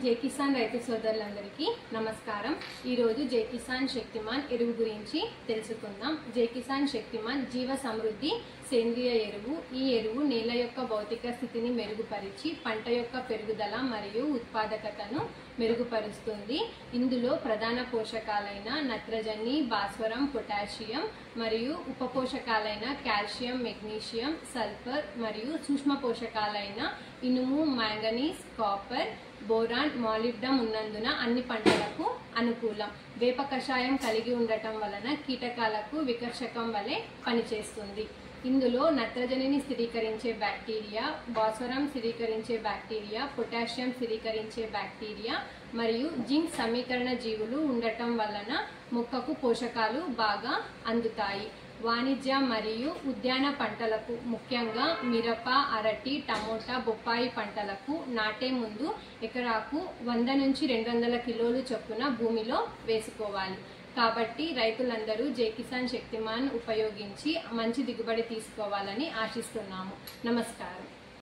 జై కిసాన్ రైతు సోదరులందరికీ నమస్కారం। ఈ రోజు జై కిసాన్ శక్తిమాన్ ఎరువు గురించి తెలుసుకుందాం। జై కిసాన్ శక్తిమాన్ జీవ సమృద్ధి సేంద్రియ ఎరువు। ఈ ఎరువు నేల యొక్క భౌతిక స్థితిని మెరుగుపరిచి పంట యొక్క పెరుగుదల మరియు ఉత్పాదకతను మెరుగుపరుస్తుంది। ఇందులో ప్రధాన పోషకాలైన నత్రజని, భాస్వరం, పొటాషియం మరియు ఉప పోషకాలైన కాల్షియం, మెగ్నీషియం, సల్ఫర్ మరియు సూక్ష్మ పోషకాలైన ఇనుము, మాంగనీస్, కాపర్, బోరాన్, మాలిబ్డమ్ ఉన్నందున అన్ని పంటలకు అనుకూలం। వేప కషాయం కలిగి ఉండటం వలన కీటకాలకు వికర్షకం వలె పనిచేస్తుంది। ఇందులో నత్రజనిని స్థిరీకరించే బ్యాక్టీరియా, భాస్వరం స్థిరీకరించే బ్యాక్టీరియా, పొటాషియం స్థిరీకరించే బ్యాక్టీరియా మరియు జింక్ సమీకరణ జీవులు ఉండటం వలన మొక్కకు పోషకాలు బాగా అందుతాయి। వాణిజ్య మరియు ఉద్యాన పంటలకు ముఖ్యంగా మిరప, అరటి, టమోటా, బొప్పాయి పంటలకు నాటే ముందు ఎకరాకు 100 నుంచి 200 కిలోలు చొప్పున భూమిలో వేసుకోవాలి। కాబట్టి రైతులందరూ జై కిసాన్ శక్తిమాన్ ఉపయోగించి మంచి దిగుబడి తీసుకోవాలని ఆశిస్తున్నాము। నమస్కారం।